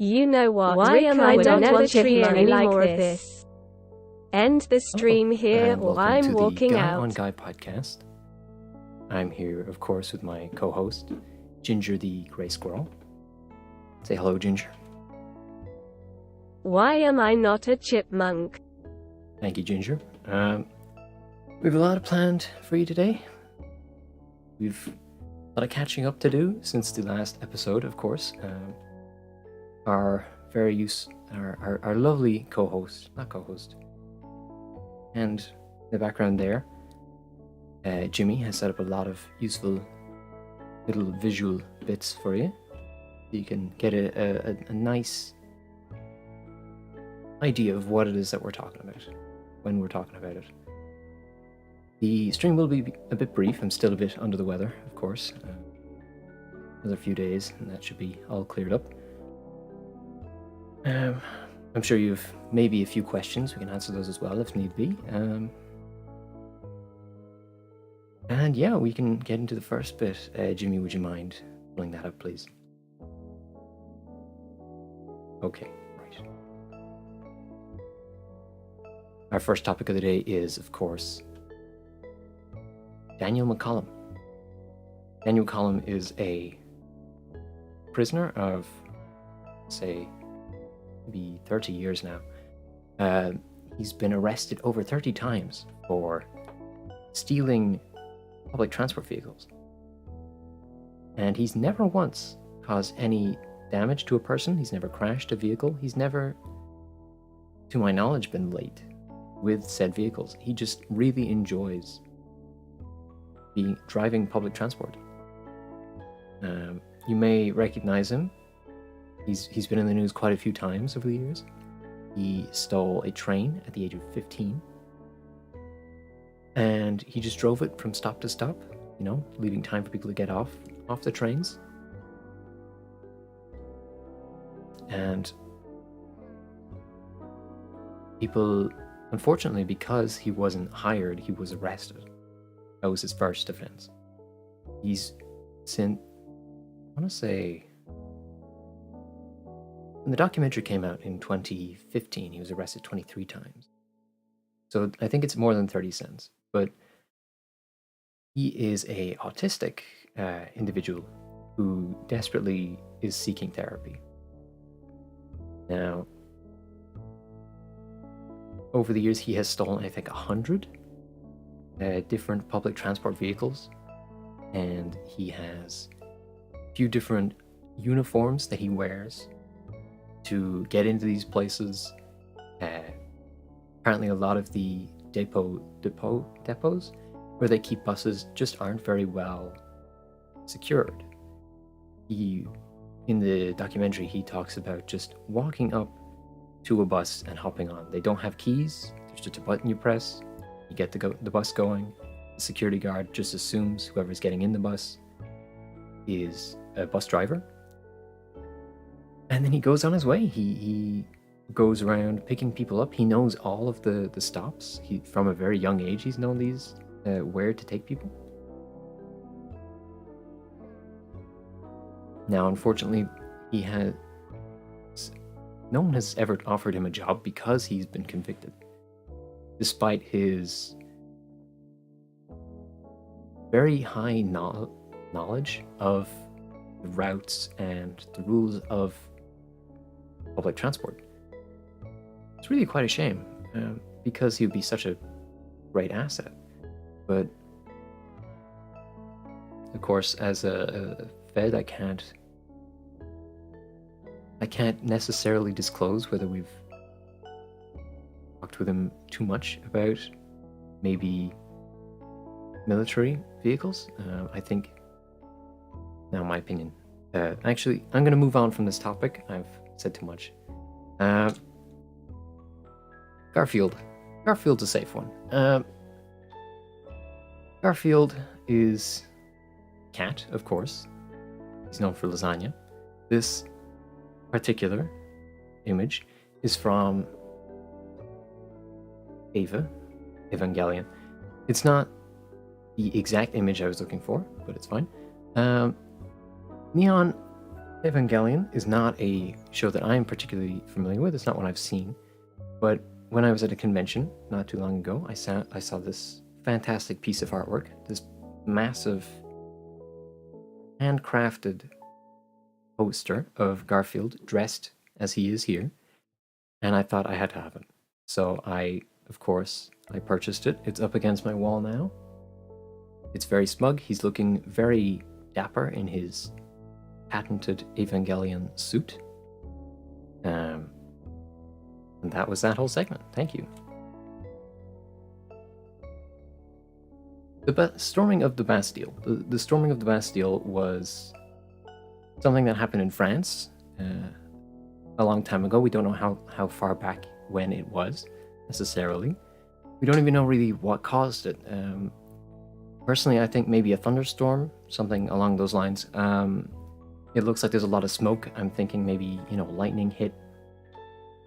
You know what? Why am I not watching any more of this? End the stream here, or I'm walking Guy out. on Guy podcast. I'm here, of course, with my co-host, Ginger the Grey Squirrel. Say hello, Ginger. Why am I not a chipmunk? Thank you, Ginger. We have a lot planned for you today. We've a lot of catching up to do since the last episode, of course. Our lovely co-host, and in the background there, Jimmy has set up a lot of useful little visual bits for you. You can get a nice idea of what it is that we're talking about when we're talking about it. The stream will be a bit brief. I'm still a bit under the weather, of course. Another few days, and that should be all cleared up. I'm sure you've maybe a few questions. We can answer those as well if need be. And yeah, we can get into the first bit. Jimmy, would you mind pulling that up, please? Okay, right. Our first topic of the day is, of course, Daniel McCallum. Daniel McCallum is a prisoner of, say, maybe 30 years now. He's been arrested over 30 times for stealing public transport vehicles. And he's never once caused any damage to a person. He's never crashed a vehicle. He's never, to my knowledge, been late with said vehicles. He just really enjoys driving public transport. You may recognize him. He's been in the news quite a few times over the years. He stole a train at the age of 15. And he just drove it from stop to stop, leaving time for people to get off the trains. And people, unfortunately, because he wasn't hired, he was arrested. That was his first offense. He's since, I want to say, when the documentary came out in 2015, he was arrested 23 times. So I think it's more than 30 cents. But he is a autistic individual who desperately is seeking therapy. Now, over the years, he has stolen, I think, 100 different public transport vehicles, and he has a few different uniforms that he wears to get into these places. Apparently a lot of the depots where they keep buses just aren't very well secured. In the documentary, he talks about just walking up to a bus and hopping on. They don't have keys. There's just a button you press. You get the bus going. The security guard just assumes whoever's getting in the bus is a bus driver. And then he goes on his way. He goes around picking people up. He knows all of the stops. From a very young age, he's known these, where to take people. Now, unfortunately, no one has ever offered him a job because he's been convicted, despite his very high knowledge of the routes and the rules of public transport. It's really quite a shame, because he would be such a great asset. But of course, as a Fed, I can't necessarily disclose whether we've talked with him too much about maybe military vehicles. I think, now my opinion, actually, I'm going to move on from this topic. I've said too much. Garfield. Garfield's a safe one. Garfield is cat, of course. He's known for lasagna. This particular image is from Evangelion. It's not the exact image I was looking for, but it's fine. Neon Evangelion is not a show that I'm particularly familiar with. It's not one I've seen. But when I was at a convention not too long ago, I saw this fantastic piece of artwork, this massive handcrafted poster of Garfield dressed as he is here, and I thought I had to have it. So of course, I purchased it. It's up against my wall now. It's very smug. He's looking very dapper in his patented Evangelion suit. And that was that whole segment. Thank you. The storming of the Bastille. The storming of the Bastille was something that happened in France a long time ago. We don't know how far back when it was, necessarily. We don't even know really what caused it. Personally, I think maybe a thunderstorm, something along those lines. It looks like there's a lot of smoke. I'm thinking maybe, lightning hit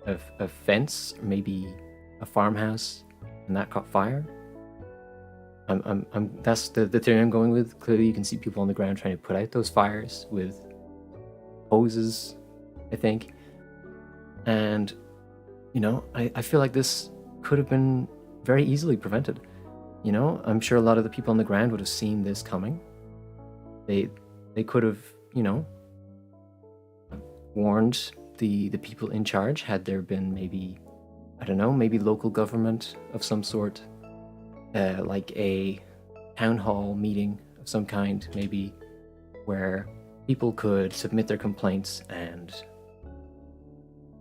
a fence, or maybe a farmhouse, and that caught fire. That's the theory I'm going with. Clearly, you can see people on the ground trying to put out those fires with hoses, I think. And, I feel like this could have been very easily prevented. I'm sure a lot of the people on the ground would have seen this coming. They could have, warned the people in charge had there been maybe, I don't know, maybe local government of some sort, like a town hall meeting of some kind, maybe, where people could submit their complaints and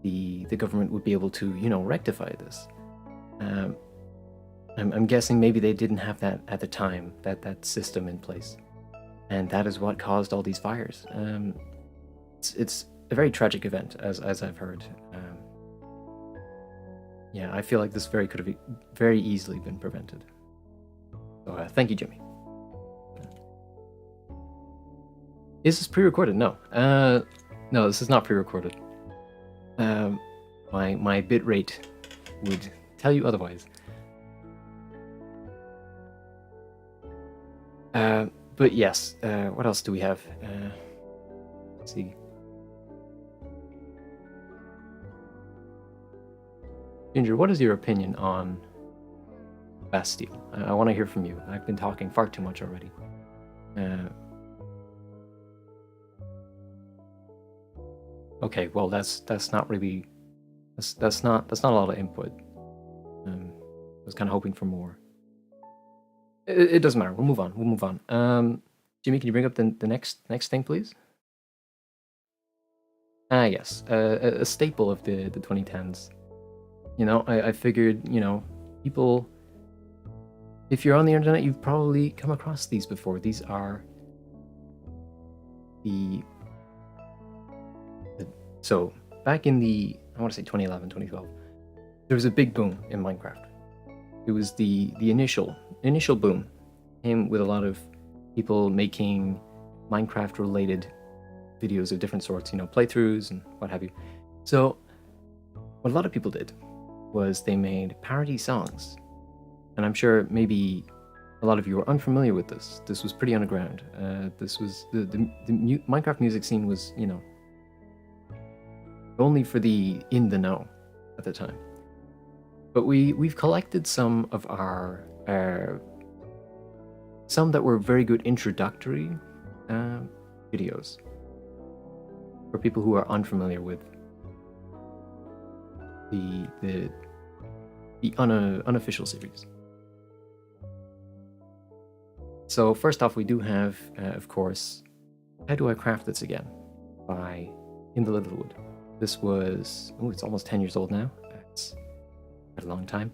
the government would be able to, rectify this. I'm guessing maybe they didn't have that at the time, that system in place. And that is what caused all these fires. It's a very tragic event, as I've heard. Yeah, I feel like this could have very easily been prevented. So thank you, Jimmy. Is this pre-recorded? No. No, this is not pre-recorded. My bit rate would tell you otherwise. But yes, what else do we have? Let's see. Ginger, what is your opinion on Bastille? I want to hear from you. I've been talking far too much already. Okay, well that's not really that's not a lot of input. I was kind of hoping for more. It doesn't matter. We'll move on. Jimmy, can you bring up the next thing, please? Yes, a staple of the 2010s. I figured, people, if you're on the internet, you've probably come across these before. These are so back in I want to say 2011, 2012, there was a big boom in Minecraft. It was the initial boom. Came with a lot of people making Minecraft-related videos of different sorts, playthroughs and what have you. So what a lot of people did was they made parody songs. And I'm sure maybe a lot of you are unfamiliar with this. This was pretty underground. This was the Minecraft music scene was, only for the in the know at the time. But we've collected some of our some that were very good introductory videos for people who are unfamiliar with the unofficial series. So first off, we do have, of course, How Do I Craft This Again by In the Littlewood. This was, it's almost 10 years old now. It's a long time.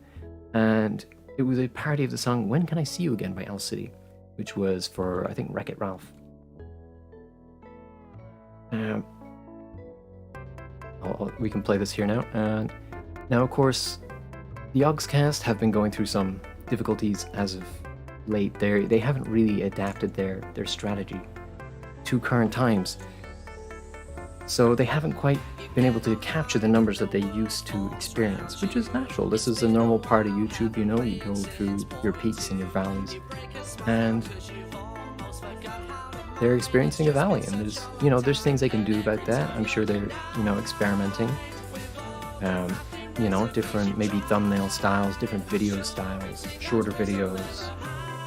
And it was a parody of the song When Can I See You Again by Owl City, which was for, I think, Wreck-It Ralph. We can play this here now. And now, of course, the Ogscast have been going through some difficulties as of late. They haven't really adapted their strategy to current times. So they haven't quite been able to capture the numbers that they used to experience, which is natural. This is a normal part of YouTube, you go through your peaks and your valleys. And they're experiencing a valley, and there's things they can do about that. I'm sure they're experimenting. Different maybe thumbnail styles, different video styles, shorter videos,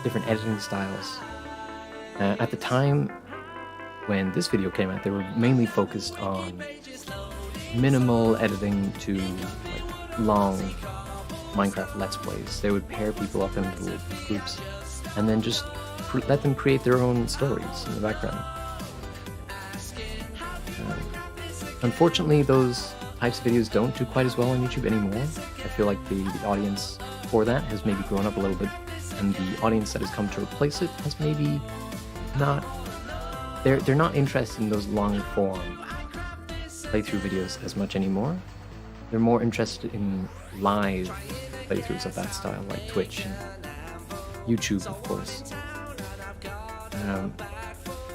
different editing styles. At the time when this video came out, they were mainly focused on minimal editing to like long Minecraft Let's Plays. They would pair people up into little groups and then just let them create their own stories in the background. Unfortunately, those types of videos don't do quite as well on YouTube anymore. I feel like the audience for that has maybe grown up a little bit, and the audience that has come to replace it has maybe not... They're not interested in those long form playthrough videos as much anymore. They're more interested in live playthroughs of that style, like Twitch and YouTube, of course.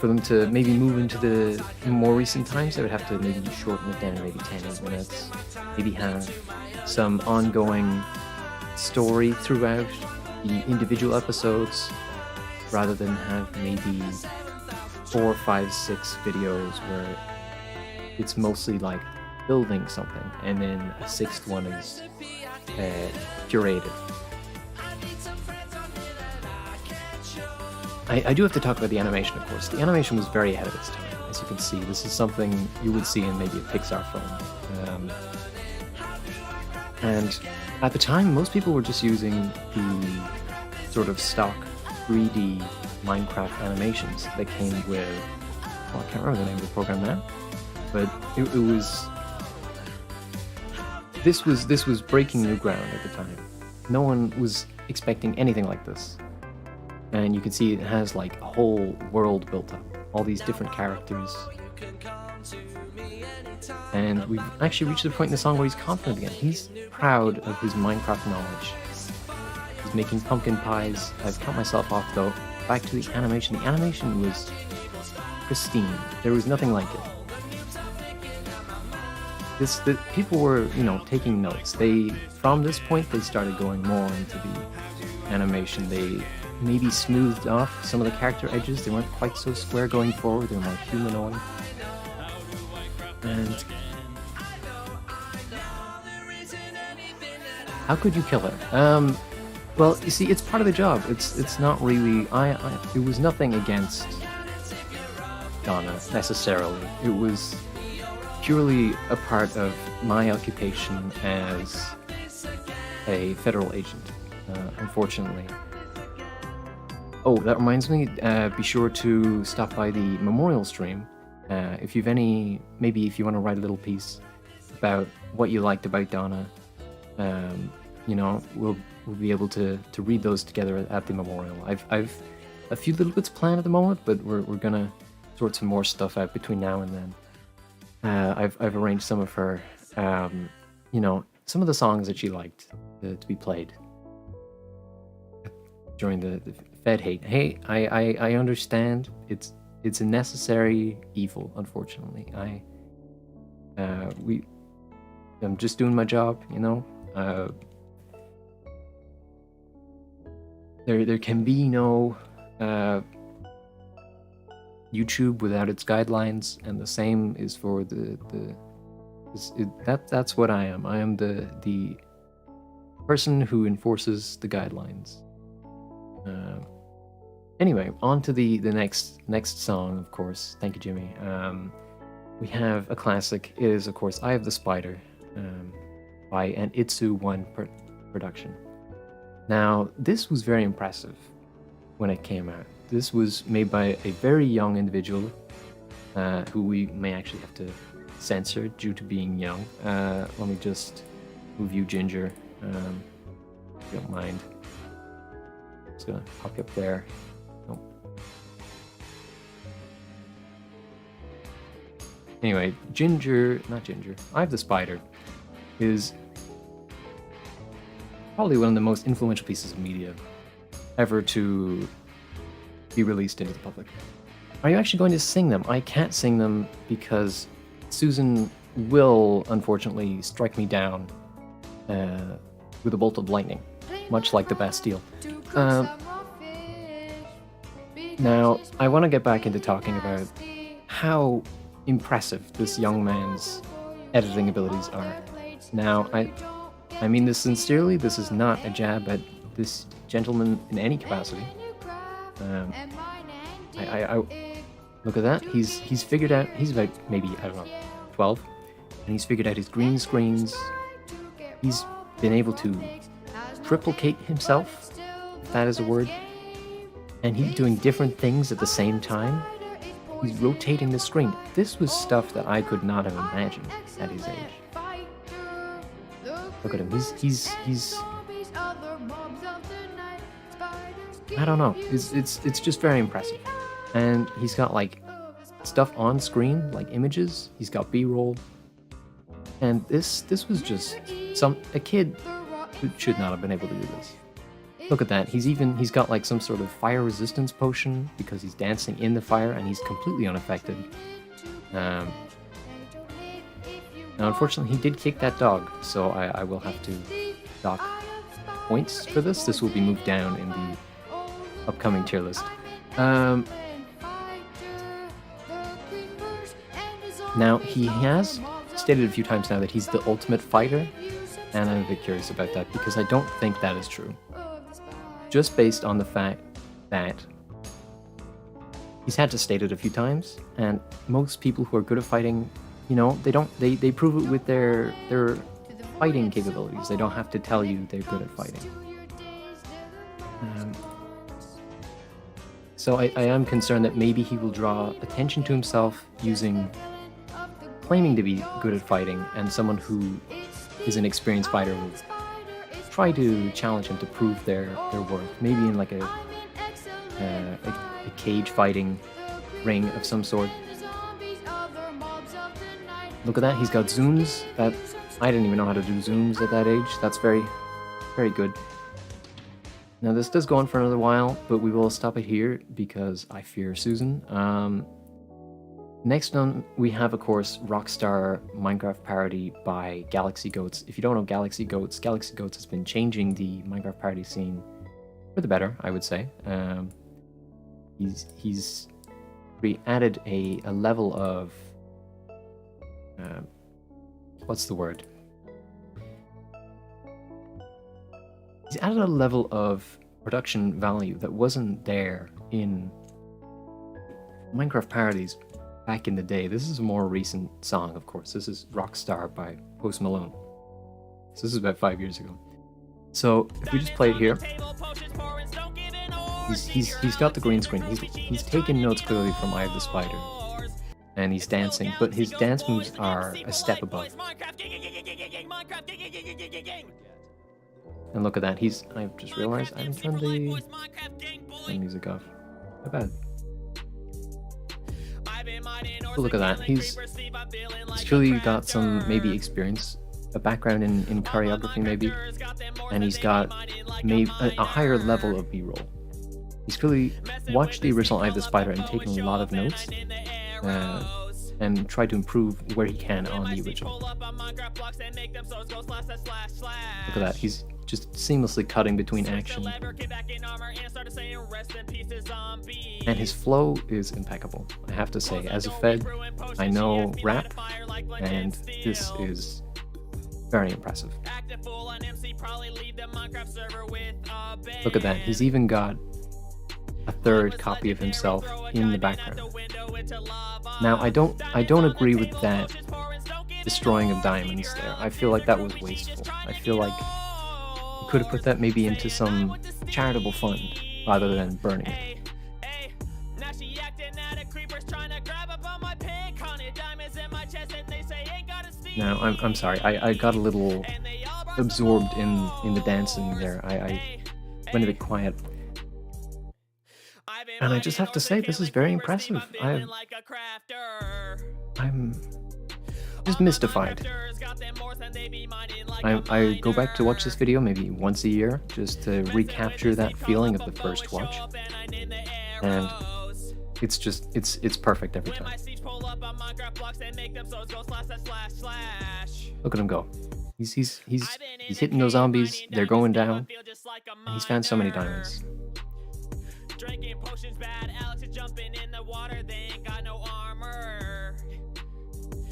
For them to maybe move into the more recent times, they would have to maybe shorten it down to maybe 10 minutes, maybe have some ongoing story throughout the individual episodes, rather than have maybe 4, 5, 6 videos where it's mostly like building something, and then a sixth one is curated. I do have to talk about the animation, of course. The animation was very ahead of its time. As you can see, this is something you would see in maybe a Pixar film. And at the time, most people were just using the sort of stock 3D Minecraft animations that came with... Well, I can't remember the name of the program now. But it was... This was breaking new ground at the time. No one was expecting anything like this. And you can see it has like a whole world built up, all these different characters. And we've actually reached the point in the song where he's confident again. He's proud of his Minecraft knowledge. He's making pumpkin pies. I've cut myself off though. Back to the animation. The animation was pristine. There was nothing like it. The people were, taking notes. From this point, they started going more into the animation. They maybe smoothed off some of the character edges. They weren't quite so square going forward. They were more humanoid. And how could you kill her? Well, you see, it's part of the job. It's not really. It was nothing against Donna necessarily. It was purely a part of my occupation as a federal agent. Unfortunately. Oh, that reminds me, be sure to stop by the memorial stream. If you've maybe if you want to write a little piece about what you liked about Donna, we'll be able to read those together at the memorial. I've a few little bits planned at the moment, but we're gonna sort some more stuff out between now and then. I've arranged some of her, some of the songs that she liked to be played during the Fed hate. Hey, I understand. It's a necessary evil, unfortunately. I'm just doing my job, There can be no YouTube without its guidelines, and the same is for that's what I am. I am the person who enforces the guidelines. Anyway, on to the next song, of course. Thank you, Jimmy. We have a classic. It is, of course, Eye of the Spider by an Itsu-1 production. Now, this was very impressive when it came out. This was made by a very young individual who we may actually have to censor due to being young. Let me just move you, Ginger, if you don't mind. Just gonna pop you up there. Nope. Anyway, Eye of the Spider is probably one of the most influential pieces of media ever to be released into the public. Are you actually going to sing them? I can't sing them because Susan will, unfortunately, strike me down with a bolt of lightning, much like the Bastille. Now, I want to get back into talking about how impressive this young man's editing abilities are. Now, I mean this sincerely. This is not a jab at this gentleman in any capacity. I look at that. He's figured out. He's about maybe, I don't know, 12, and he's figured out his green screens. He's been able to triplicate himself, if that is a word, and he's doing different things at the same time. He's rotating the screen. This was stuff that I could not have imagined at his age. Look at him. He's I don't know. It's just very impressive. And he's got like stuff on screen, like images. He's got B-roll. And this was just a kid who should not have been able to do this. Look at that. He's got like some sort of fire resistance potion because he's dancing in the fire and he's completely unaffected. Now, unfortunately, he did kick that dog, so I will have to dock points for this. This will be moved down in the upcoming tier list. Now, he has stated a few times now that he's the ultimate fighter, and I'm a bit curious about that because I don't think that is true. Just based on the fact that he's had to state it a few times, and most people who are good at fighting, they prove it with their fighting capabilities. They don't have to tell you they're good at fighting. So I am concerned that maybe he will draw attention to himself claiming to be good at fighting, and someone who is an experienced fighter will try to challenge him to prove their worth. Maybe in like a cage fighting ring of some sort. Look at that, he's got zooms. That I didn't even know how to do zooms at that age. That's very, very good. Now this does go on for another while, but we will stop it here because I fear Susan. Next on, we have, of course, Rockstar Minecraft parody by Galaxy Goats. If you don't know Galaxy Goats has been changing the Minecraft parody scene for the better, I would say. He's added a level of what's the word? He's added a level of production value that wasn't there in Minecraft parodies back in the day. This is a more recent song, of course. This is Rockstar by Post Malone. So this is about 5 years ago. So if we just play it here, he's got the green screen. He's taken notes clearly from Eye of the Spider, and he's dancing, but his dance moves are a step above. And look at that. I've just realized I haven't turned the music off. How bad? But look at that. He's clearly got some maybe experience, a background in choreography maybe, and he's got maybe a higher level of B-roll. He's clearly watched the original Eye of the Spider and taken a lot of notes and tried to improve where he can on the original. Look at that. He's just seamlessly cutting between action. And his flow is impeccable, I have to say. As a Fed, I know rap, and this is very impressive. Look at that, he's even got a third copy of himself in the background. Now, I don't agree with that destroying of diamonds there. I feel like that was wasteful. I feel like you could have put that maybe into some charitable fund rather than burning it. Now, I'm sorry, I got a little absorbed in the dancing there. I went a bit quiet. And I just have to say, this is very impressive. I'm just mystified. I go back to watch this video maybe once a year just to recapture that feeling of the first watch. And it's perfect every time. Look at him go. He's hitting those zombies, they're going down, and he's found so many diamonds. Drinking potions bad. Alex is jumping in the water. They ain't got no armor.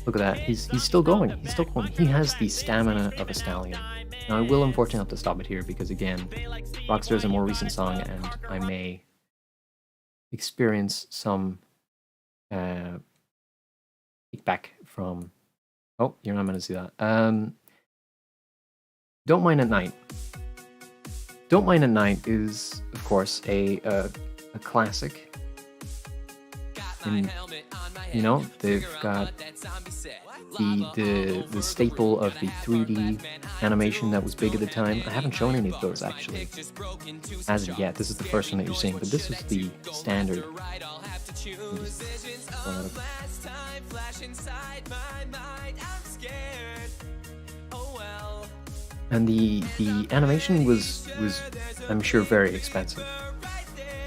Look at that. He's still going. He's still going. He has the stamina of a stallion. Now, I will unfortunately have to stop it here because, again, Rockstar is a more recent song and I may experience some kickback from... Oh, you're not meant to see that. Don't Mind at Night. Don't Mind at Night is, of course, a classic. And, you know, they've got the staple of the 3D animation that was big at the time. I haven't shown any of those, actually, as of yet. This is the first one that you're seeing, but this was the standard. And the animation was, I'm sure, very expensive.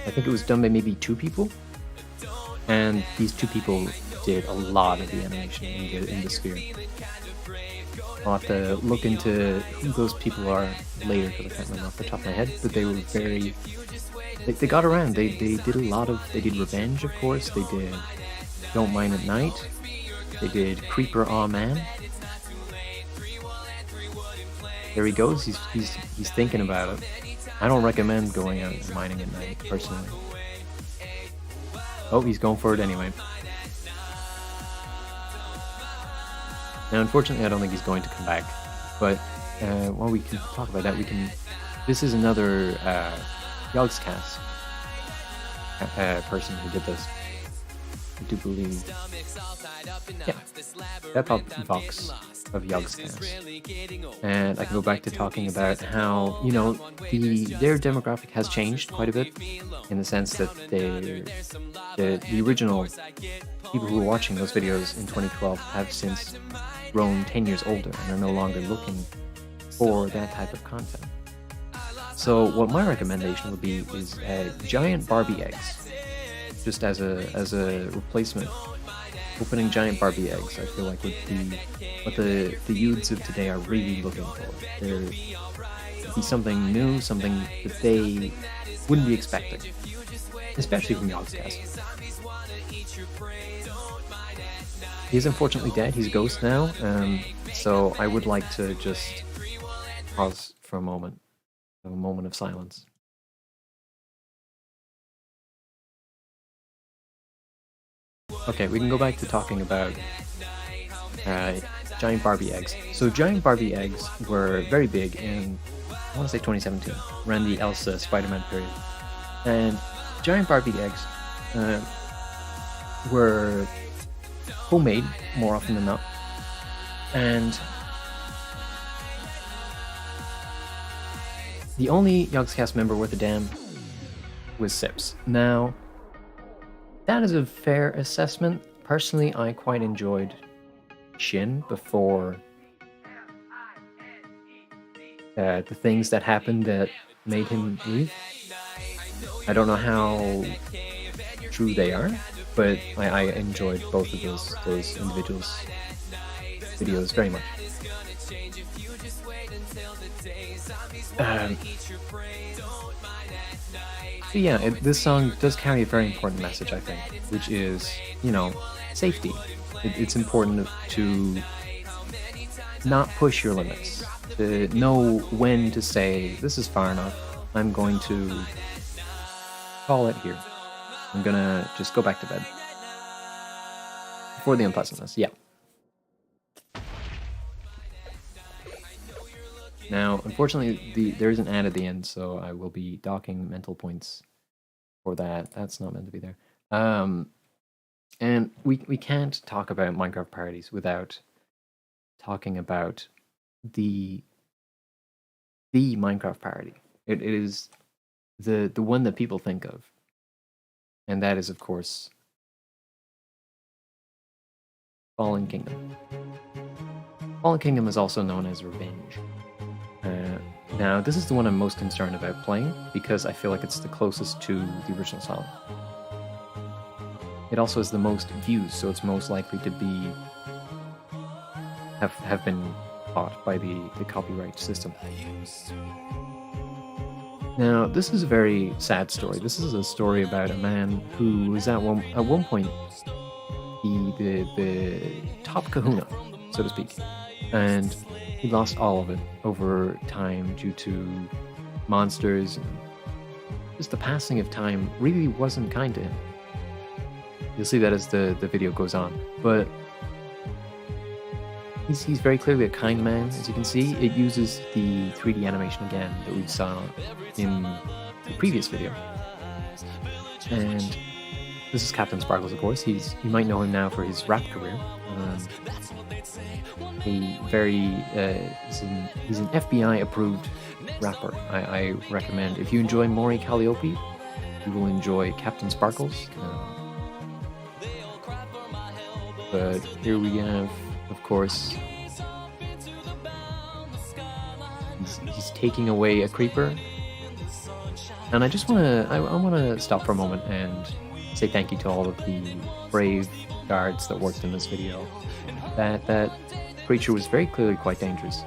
I think it was done by maybe 2 people. And these 2 people did a lot of the animation in the sphere. I'll have to look into who those people are later because I can't remember off the top of my head, but they were very... They got around. They did a lot of... They did Revenge, of course. They did Don't Mind at Night. They did Creeper Aw Man. There he goes. He's thinking about it. I don't recommend going out and mining at night, personally. Oh, he's going for it anyway. Now, unfortunately, I don't think he's going to come back. But while we can talk about that, we can... This is another Yogscast person who did this. I do believe... Yeah, Pep Vox of Yogscast. And I can go back to talking about how, you know, their demographic has changed quite a bit, in the sense that the original people who were watching those videos in 2012 have since grown 10 years older and are no longer looking for that type of content. So what my recommendation would be is giant Barbie eggs, just as a replacement. Opening giant Barbie eggs, I feel like, would be what the youths of today are really looking for. There'd be something new, something that they wouldn't be expecting, especially from Yogscast. He is unfortunately dead. He's a ghost now, so I would like to just pause for a moment of silence. Okay, we can go back to talking about giant Barbie eggs. So giant Barbie eggs were very big in, I want to say 2017, around the Elsa Spider-Man period. And giant Barbie eggs were homemade more often than not. And the only Yogscast member worth a damn was Sips. Now, that is a fair assessment. Personally, I quite enjoyed Shin before the things that happened that made him leave. I don't know how true they are, but I enjoyed both of those individuals' videos very much. So yeah, this song does carry a very important message, I think, which is, you know, safety. It's important to not push your limits, to know when to say, this is far enough, I'm going to call it here. I'm gonna just go back to bed. For the unpleasantness, yeah. Now, unfortunately, there is an ad at the end, so I will be docking mental points for that. That's not meant to be there. And we can't talk about Minecraft parodies without talking about the Minecraft parody. It is the one that people think of, and that is, of course, Fallen Kingdom. Fallen Kingdom is also known as Revenge. Now, this is the one I'm most concerned about playing, because I feel like it's the closest to the original song. It also has the most views, so it's most likely to be have been bought by the copyright system. Now, this is a very sad story. This is a story about a man who was at one point the top kahuna, so to speak, and he lost all of it over time due to monsters. Just the passing of time really wasn't kind to him. You'll see that as the video goes on, but he's very clearly a kind man. As you can see, it uses the 3D animation again that we saw in the previous video. And this is Captain Sparkles, of course. You might know him now for his rap career. He's an FBI approved rapper. I recommend, if you enjoy Maury Calliope, you will enjoy Captain Sparkles. But here we have, of course, he's taking away a creeper, and I just want to stop for a moment and say thank you to all of the brave guards that worked in this video. That creature was very clearly quite dangerous,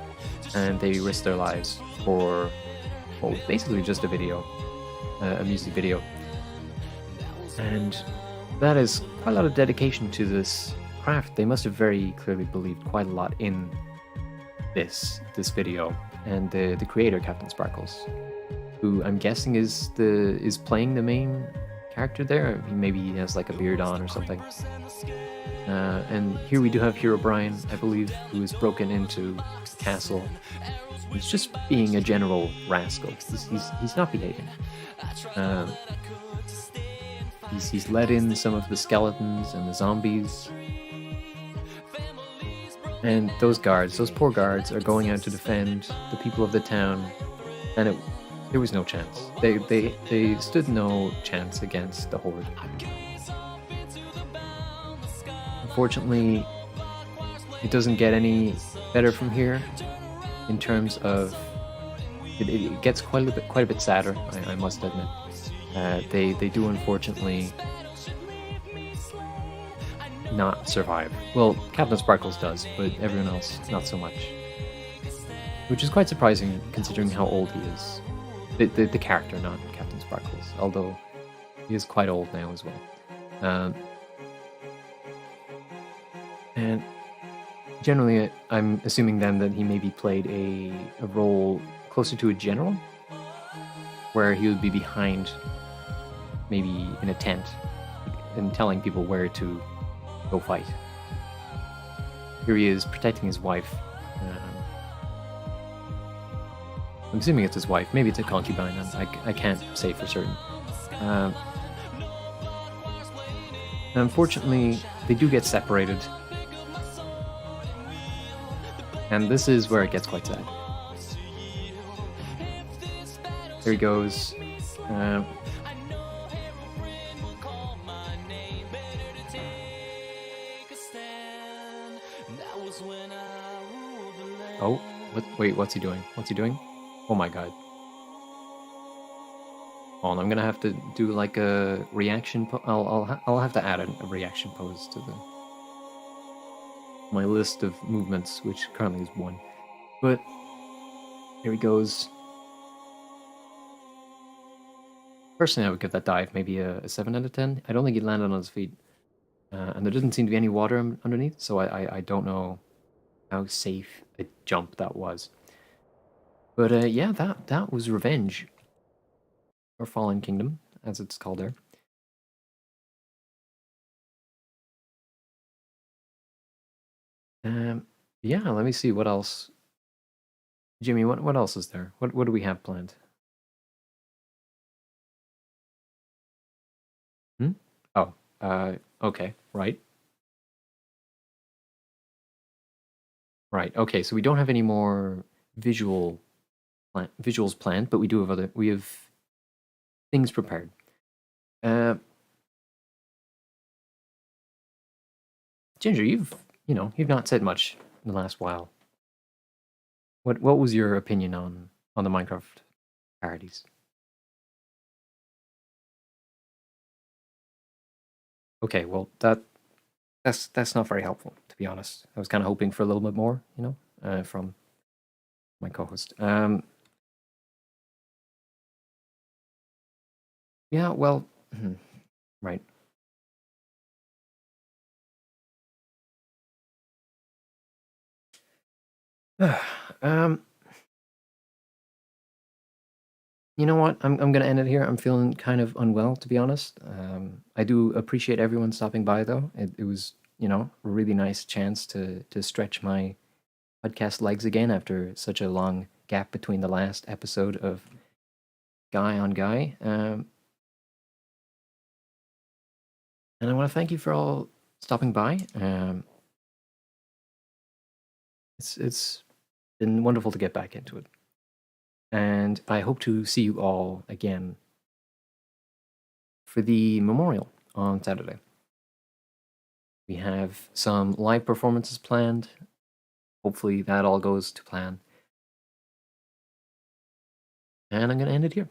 and they risked their lives for, well, basically just a video, a music video, and that is quite a lot of dedication to this craft. They must have very clearly believed quite a lot in this video, and the creator, Captain Sparkles, who I'm guessing is playing the main character there. Maybe he has like a beard on or something. And here we do have Hero Brian, I believe, who is broken into the castle. He's just being a general rascal. He's not behaving. He's let in some of the skeletons and the zombies. And those poor guards, are going out to defend the people of the town, and there was no chance. They stood no chance against the horde. Unfortunately, it doesn't get any better from here. In terms of, it gets quite a bit sadder. I must admit. They do unfortunately not survive. Well, Captain Sparkles does, but everyone else not so much. Which is quite surprising considering how old he is. The character, not Captain Sparkles, although he is quite old now as well. And generally, I'm assuming then that he maybe played a role closer to a general, where he would be behind, maybe in a tent, and telling people where to go fight. Here he is protecting his wife. I'm assuming it's his wife. Maybe it's a concubine. I can't say for certain. Unfortunately, they do get separated. And this is where it gets quite sad. There he goes. Oh, wait, what's he doing? What's he doing? Oh my god. Hold on, I'm gonna have to do like a reaction I'll have to add a reaction pose to my list of movements, which currently is 1. But here he goes. Personally, I would give that dive maybe a 7 out of 10. I don't think he landed on his feet. And there doesn't seem to be any water underneath, so I don't know how safe a jump that was. But yeah, that was Revenge, or Fallen Kingdom, as it's called there. Yeah, let me see what else. Jimmy, what else is there? What do we have planned? Oh, okay, right. Right, okay, so we don't have any more visuals planned, but we have things prepared. Ginger, you've not said much in the last while. What was your opinion on the Minecraft parodies? Okay, well that's not very helpful, to be honest. I was kind of hoping for a little bit more, from my co-host. Yeah, well, right. um, you know what? I'm gonna end it here. I'm feeling kind of unwell, to be honest. I do appreciate everyone stopping by, though. It was, a really nice chance to stretch my podcast legs again after such a long gap between the last episode of Guy on Guy. And I want to thank you for all stopping by. It's been wonderful to get back into it. And I hope to see you all again for the memorial on Saturday. We have some live performances planned. Hopefully that all goes to plan. And I'm going to end it here.